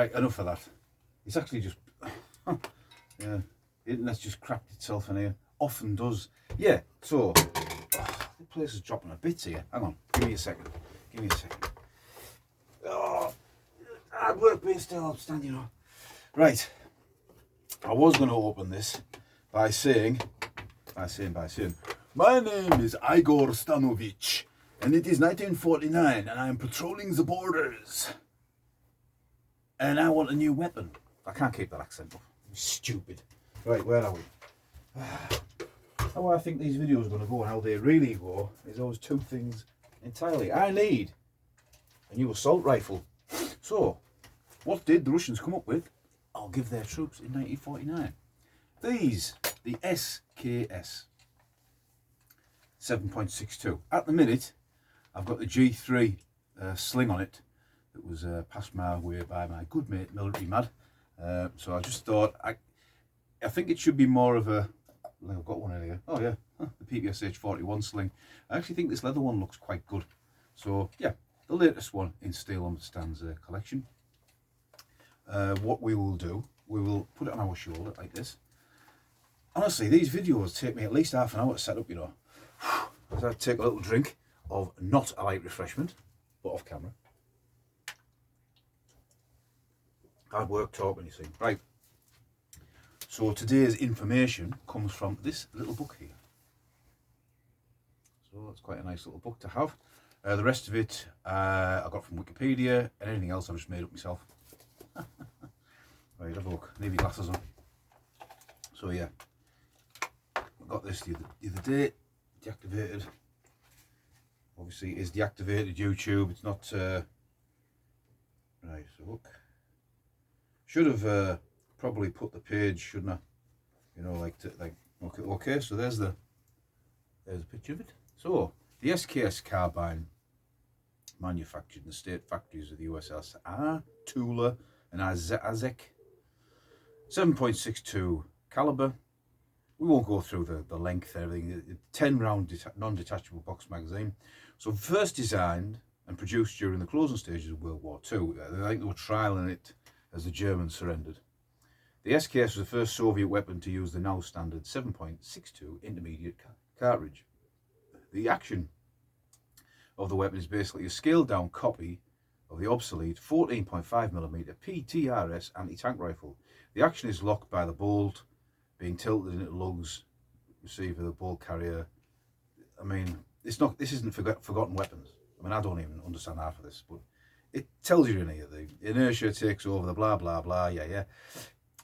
Right, enough of that. It's actually just, yeah, the internet's just crapped itself in here. Often does. Yeah, so, the place is dropping a bit here. Hang on, give me a second. Give me a second. Oh, hard work being still outstanding. Right, I was going to open this by saying, my name is Igor Stanovich, and it is 1949, and I am patrolling the borders. And I want a new weapon. I can't keep that accent up. I'm stupid. Right, where are we? How I think these videos are going to go and how they really go is those two things entirely. I need a new assault rifle. So, what did the Russians come up with? I'll give their troops in 1949. These, the SKS 7.62. At the minute, I've got the G3 sling on it that was passed my way by my good mate, Military Mad. So I just thought, I think it should be more of a, I've got one in here. Oh yeah, the PPSH 41 sling. I actually think this leather one looks quite good. So yeah, the latest one in Steel Understands collection. What we will do, we will put it on our shoulder like this. Honestly, these videos take me at least half an hour to set up, you know. So I take a little drink of not a light refreshment, but off camera. Hard work talking, you see. Right. So today's information comes from this little book here. So it's quite a nice little book to have. The rest of it I got from Wikipedia, and anything else I've just made up myself. Right, have a look. Leave your glasses on. So yeah, I got this the other day. Deactivated. Obviously, it is deactivated YouTube. It's not. Right. So look. Should have probably put the page, shouldn't I? You know, okay. So there's a picture of it. So the SKS carbine, manufactured in the state factories of the USSR, Tula and Azek. 7.62 caliber. We won't go through the length and everything. 10 round non-detachable box magazine. So first designed and produced during the closing stages of World War II. I think they were trialling it as the Germans surrendered. The SKS was the first Soviet weapon to use the now standard 7.62 intermediate cartridge. The action of the weapon is basically a scaled down copy of the obsolete 14.5mm PTRS anti-tank rifle. The action is locked by the bolt being tilted into lugs, receiver, the bolt carrier. I mean, this isn't forgotten weapons. I mean, I don't even understand half of this, but it tells you in here, the inertia takes over, the blah, blah, blah, yeah.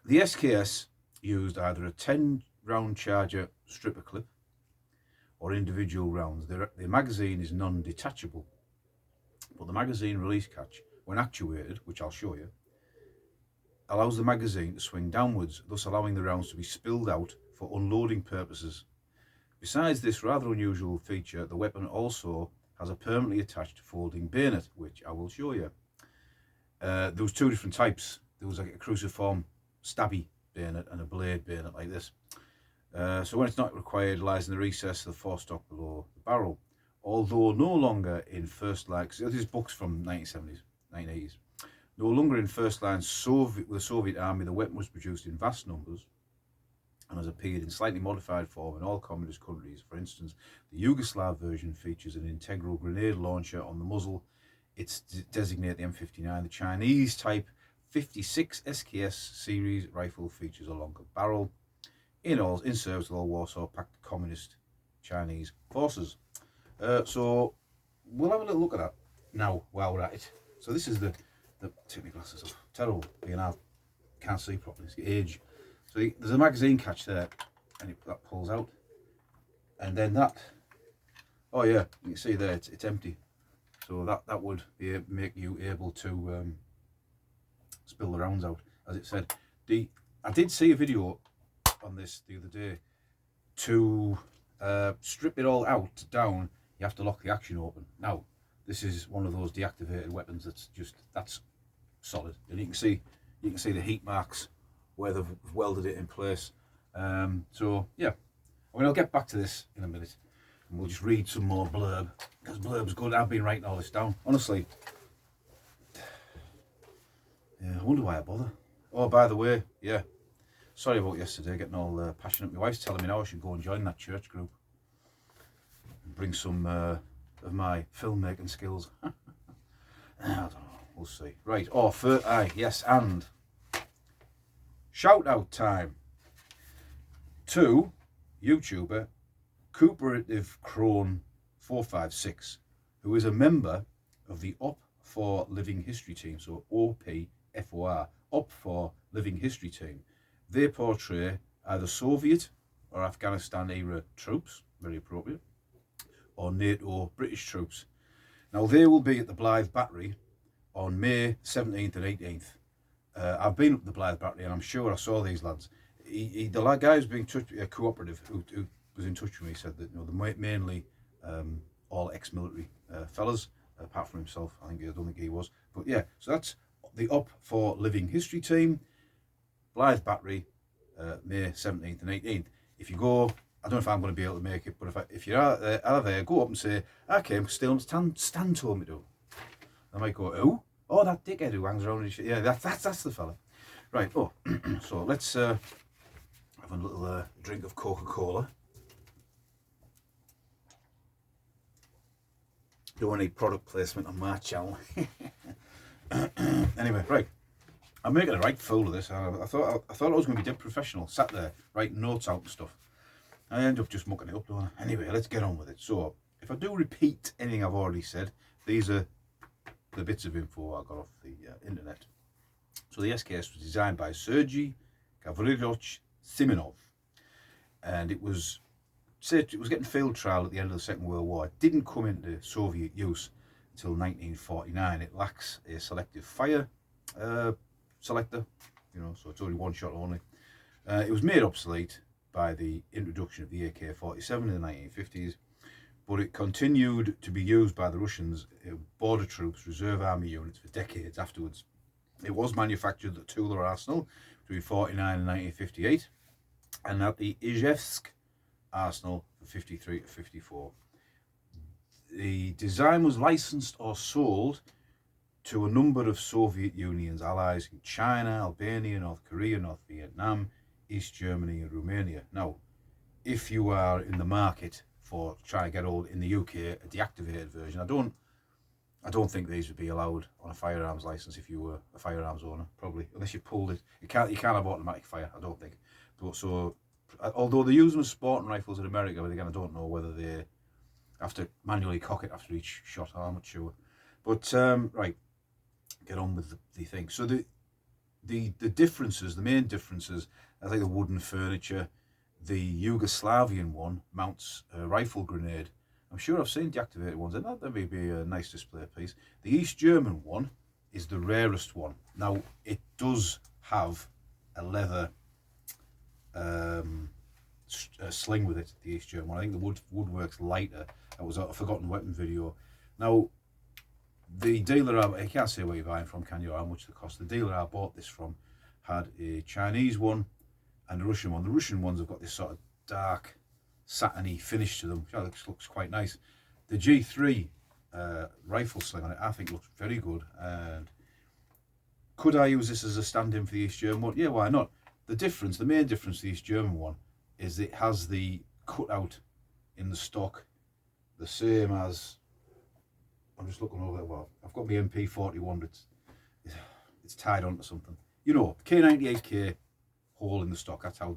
The SKS used either a 10 round charger stripper clip or individual rounds. The magazine is non-detachable, but the magazine release catch, when actuated, which I'll show you, allows the magazine to swing downwards, thus allowing the rounds to be spilled out for unloading purposes. Besides this rather unusual feature, the weapon also has a permanently attached folding bayonet, which I will show you. There was two different types. There was like a cruciform stabby bayonet and a blade bayonet like this. So when it's not required, it lies in the recess of the forestock below the barrel. Although no longer in first line, this is books from 1970s, 1980s. No longer in first line with the Soviet army, the weapon was produced in vast numbers and has appeared in slightly modified form in all communist countries. For instance, the Yugoslav version features an integral grenade launcher on the muzzle. It's designated the M59. The Chinese type 56 SKS series rifle features a longer barrel. In service with all Warsaw Pact communist Chinese forces. So we'll have a little look at that now while we're at it. So this is the take my glasses off. Terrible, being out, can't see properly. It's age. So there's a magazine catch there, and that pulls out, and then that. Oh yeah, you can see there it's empty. So that would make you able to spill the rounds out, as it said. I did see a video on this the other day. To strip it all out down, you have to lock the action open. Now, this is one of those deactivated weapons that's solid, and you can see the heat marks where they've welded it in place. So yeah, I mean, I'll get back to this in a minute, and we'll just read some more blurb, because blurb's good. I've been writing all this down, honestly. Yeah, I wonder why I bother. Oh, by the way, yeah, sorry about yesterday, getting all passionate. My wife's telling me now I should go and join that church group and bring some of my filmmaking skills. I don't know, we'll see. Right, yes, and shout out time to YouTuber Cooperative Crone 456, who is a member of the Op for Living History team, so OPFOR, Op for Living History team. They portray either Soviet or Afghanistan era troops, very appropriate, or NATO British troops. Now they will be at the Blythe Battery on May 17th and 18th. I've been up to the Blythe Battery and I'm sure I saw these lads. The guy who's being cooperative who was in touch with me said that they're mainly all ex-military fellas, apart from himself. I don't think he was. But yeah, so that's the Op for Living History team, Blythe Battery, May 17th and 18th. If you go, I don't know if I'm going to be able to make it, but if you're out there, go up and say, I came, still Stan told me to. I might go, who? Oh, that dickhead who hangs around and shit. Yeah, that's the fella. Right, so let's have a little drink of Coca-Cola. Don't want any product placement on my channel. Anyway, right. I'm making a right fool of this. I thought I was going to be dead professional, sat there writing notes out and stuff. I end up just mucking it up, don't I? Anyway, let's get on with it. So, if I do repeat anything I've already said, these are the bits of info I got off the internet. So the SKS was designed by Sergei Gavrilovich Simonov, and it was getting field trial at the end of the Second World War. It didn't come into Soviet use until 1949. It lacks a selective fire selector, so it's only one shot only. It was made obsolete by the introduction of the AK-47 in the 1950s, but it continued to be used by the Russians, border troops, reserve army units for decades afterwards. It was manufactured at Tula Arsenal between 1949 and 1958, and at the Izhevsk Arsenal from 1953 to 1954. The design was licensed or sold to a number of Soviet Union's allies in China, Albania, North Korea, North Vietnam, East Germany and Romania. Now, if you are in the market for trying to get hold in the UK a deactivated version, I don't think these would be allowed on a firearms license if you were a firearms owner, probably, unless you pulled it. You can't have automatic fire, I don't think. But so, although they use them as sporting rifles in America, but again, I don't know whether they have to manually cock it after each shot. I'm not sure. But right, get on with the thing. So the differences, the main differences, I think the wooden furniture. The Yugoslavian one mounts a rifle grenade. I'm sure I've seen deactivated ones, and that may be a nice display piece. The East German one is the rarest one. Now, it does have a leather sling with it, the East German one. I think the woodwork's lighter. That was a forgotten weapon video. Now, the dealer, I can't say where you're buying from, can you, or how much it cost. The dealer I bought this from had a Chinese one and a Russian one. The Russian ones have got this sort of dark, satiny finish to them, which looks quite nice. The G3 rifle sling on it, I think, looks very good. And could I use this as a stand-in for the East German one? Yeah, why not? The main difference to the East German one is it has the cutout in the stock, the same as, I'm just looking over there, well, I've got my MP41, but it's tied onto something. K98K hole in the stock, that's how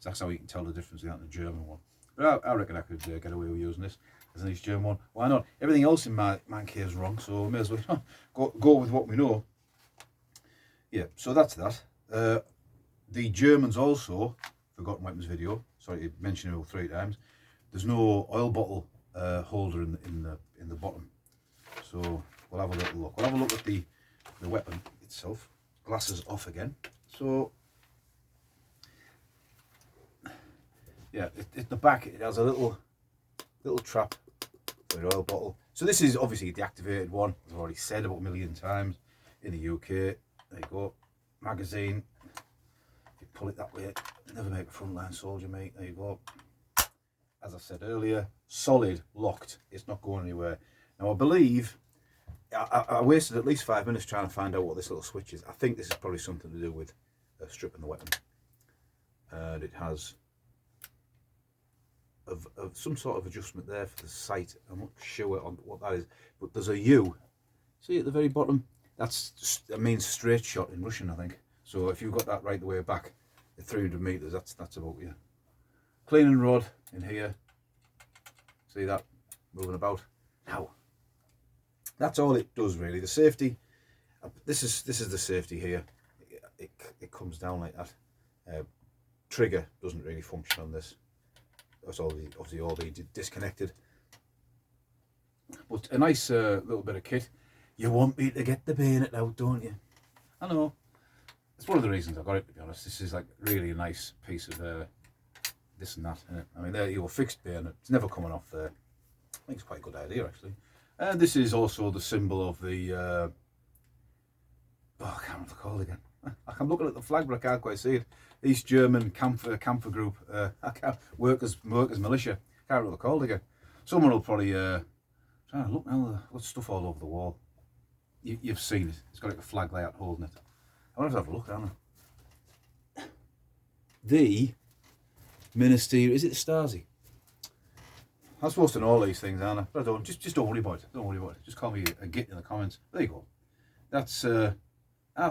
that's how you can tell the difference between that and the German one. But I reckon I could get away with using this as an East German one. Why not? Everything else in my man cave is wrong, so I may as well go with what we know. Yeah, so that's that. The Germans also, forgotten weapons video, sorry to mention it all 3 times, there's no oil bottle holder in the bottom. So we'll have a little look. We'll have a look at the weapon itself. Glasses off again. So yeah, at the back it has a little trap for an oil bottle. So this is obviously a deactivated one, as I've already said about a million times. In the UK, there you go. Magazine. If you pull it that way, never make a frontline soldier, mate. There you go. As I said earlier, solid, locked. It's not going anywhere. Now I believe I wasted at least 5 minutes trying to find out what this little switch is. I think this is probably something to do with stripping the weapon. And it has some sort of adjustment there for the sight. I'm not sure on what that is, but there's a U. See at the very bottom? That means straight shot in Russian, I think. So if you've got that right the way back at 300 meters, that's about you. Cleaning rod in here. See that moving about? Now, that's all it does really. The safety. This is the safety here. It comes down like that. Trigger doesn't really function on this. That's obviously all the disconnected. But a nice little bit of kit. You want me to get the bayonet out, don't you? I know. It's one of the reasons I got it, to be honest. This is like really a nice piece of this and that. Isn't it? I mean, there your fixed bayonet. It's never coming off there. I think it's quite a good idea, actually. And this is also the symbol of the... oh, I can't remember what they're called again. I'm looking at the flag, but I can't quite see it. East German camphor group, workers militia. Can't remember what they're called again. Someone will probably trying to look now. Got stuff all over the wall. You've seen it. It's got like a flag layout holding it. I want to have a look, haven't I? The Ministry, is it the Stasi? I'm supposed to know all these things, aren't I? But I don't. Just don't worry about it. Don't worry about it. Just call me a git in the comments. There you go. That's I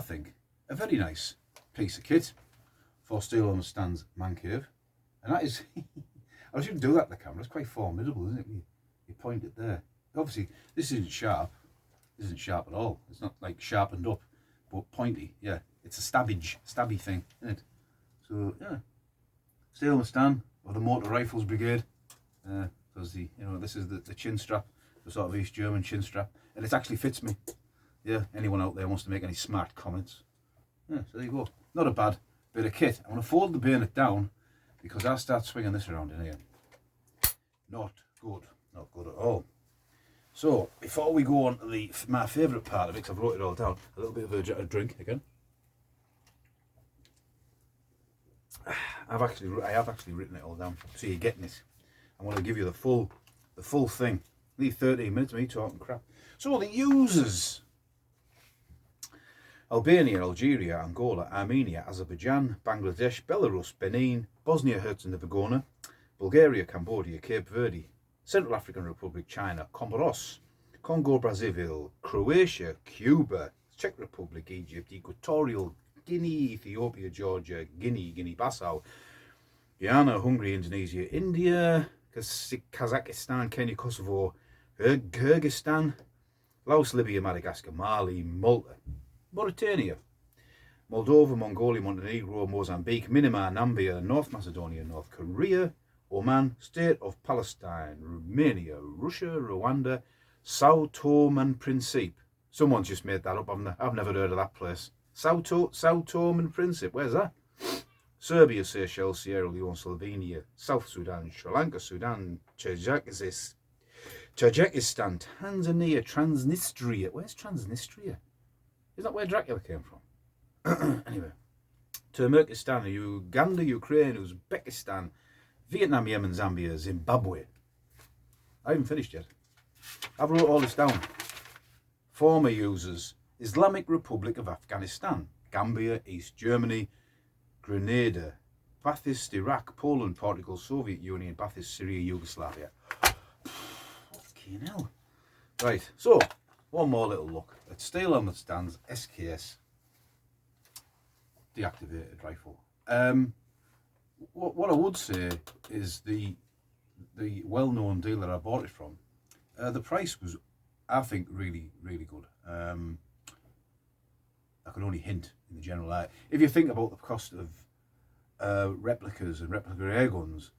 think a very nice piece of kit for Steel on the Stand's man cave, and that is. I shouldn't do that to the camera. It's quite formidable, isn't it? You point it there. Obviously, this isn't sharp. This isn't sharp at all. It's not like sharpened up, but pointy. Yeah, it's a stabby thing, isn't it? So yeah, Steel on the Stand of the Motor Rifles Brigade. Because this is the chin strap, the sort of East German chin strap, and it actually fits me. Yeah, anyone out there wants to make any smart comments? Yeah, so there you go. Not a bad bit of kit. I'm going to fold the bayonet down because I'll start swinging this around in here. Not good at all. So before we go on to my favourite part of it, because I've wrote it all down, a little bit of a drink again. I have actually written it all down, so you're getting it. I'm going to give you the full thing. Need 13 minutes of me talking crap. So the users: Albania, Algeria, Angola, Armenia, Azerbaijan, Bangladesh, Belarus, Benin, Bosnia-Herzegovina, Bulgaria, Cambodia, Cape Verde, Central African Republic, China, Comoros, Congo, Brazzaville, Croatia, Cuba, Czech Republic, Egypt, Equatorial Guinea, Ethiopia, Georgia, Guinea-Bissau, Guyana, Hungary, Indonesia, India, Kazakhstan, Kenya, Kosovo, Kyrgyzstan, Laos, Libya, Madagascar, Mali, Malta, Mauritania, Moldova, Mongolia, Montenegro, Mozambique, Myanmar, Namibia, North Macedonia, North Korea, Oman, State of Palestine, Romania, Russia, Rwanda, Sao Tome and Principe. Someone's just made that up. I've never heard of that place. Sao Tome and Principe. Where's that? Serbia, Seychelles, Sierra Leone, Slovenia, South Sudan, Sri Lanka, Sudan, Tajikistan, Tanzania, Transnistria. Where's Transnistria? Is that where Dracula came from? Anyway, Turkmenistan, Uganda, Ukraine, Uzbekistan, Vietnam, Yemen, Zambia, Zimbabwe. I haven't finished yet. I've wrote all this down. Former users: Islamic Republic of Afghanistan, Gambia, East Germany, Grenada, Ba'athist Iraq, Poland, Portugal, Soviet Union, Ba'athist Syria, Yugoslavia. Fucking hell. Right, so one more little look at Steel on the Stand's SKS deactivated rifle. What I would say is the well-known dealer I bought it from, the price was, I think, really, really good. I can only hint in the general eye. If you think about the cost of replicas and replica air guns,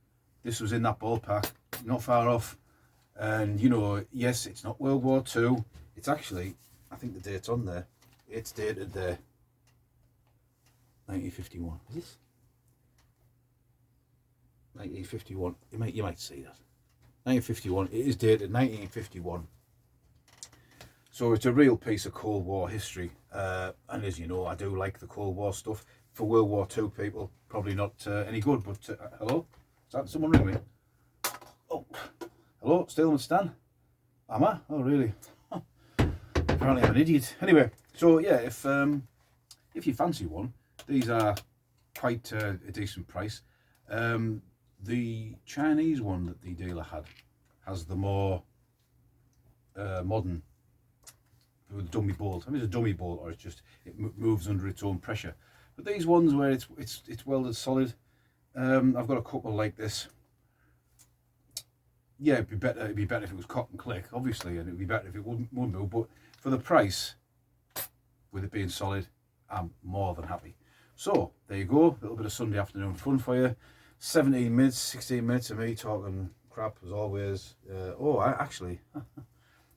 this was in that ballpark, not far off. And yes, it's not World War II. It's actually, I think the date's on there. It's dated there, 1951. Is this 1951? You might see that. 1951. It is dated 1951. So it's a real piece of Cold War history. And as you know, I do like the Cold War stuff. For World War II people, probably not any good. But hello, is that someone ring me? Oh, hello, Steel and Stan. Am I? Oh, really? apparently I'm an idiot. Anyway, so yeah, if you fancy one, these are quite a decent price. The Chinese one that the dealer had has the more modern dummy bolt. I mean, it's a dummy bolt, or it's just it moves under its own pressure. But these ones where it's welded solid, I've got a couple like this. Yeah, it'd be better if it was cotton click, obviously, and it'd be better if it wouldn't move. But for the price, with it being solid, I'm more than happy. So there you go, a little bit of Sunday afternoon fun for you. 17 minutes, 16 minutes of me talking crap as always. I actually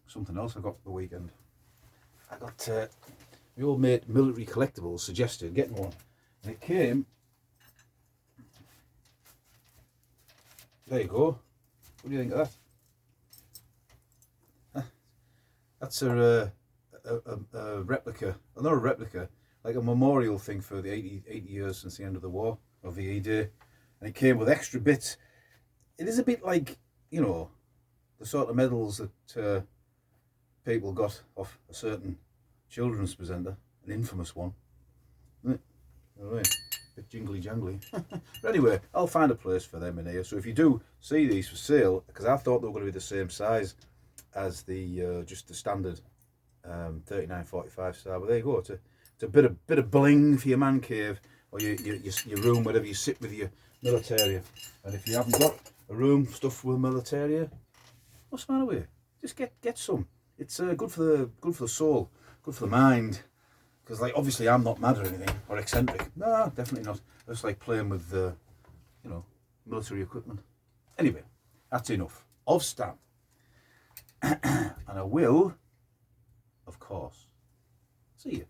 something else I got the weekend. I got my old mate Military Collectibles suggested getting one, and it came. There you go. What do you think of that? That's a replica, not a replica, like a memorial thing for the 80 years since the end of the war, of VE Day. And it came with extra bits. It is a bit like, you know, the sort of medals that people got off a certain children's presenter, an infamous one. Isn't it? All right. Bit jingly jangly. But anyway, I'll find a place for them in here. So if you do see these for sale, because I thought they were going to be the same size as the just the standard 3945 star, but there you go. It's a bit of bling for your man cave or your room, wherever you sit with your militaria. And if you haven't got a room stuffed with militaria, what's the matter with you? Just get some. It's good for the soul, good for the mind. Because, like, obviously I'm not mad or anything, or eccentric. No, definitely not. I just like playing with, military equipment. Anyway, that's enough of Stan. And I will, of course, see you.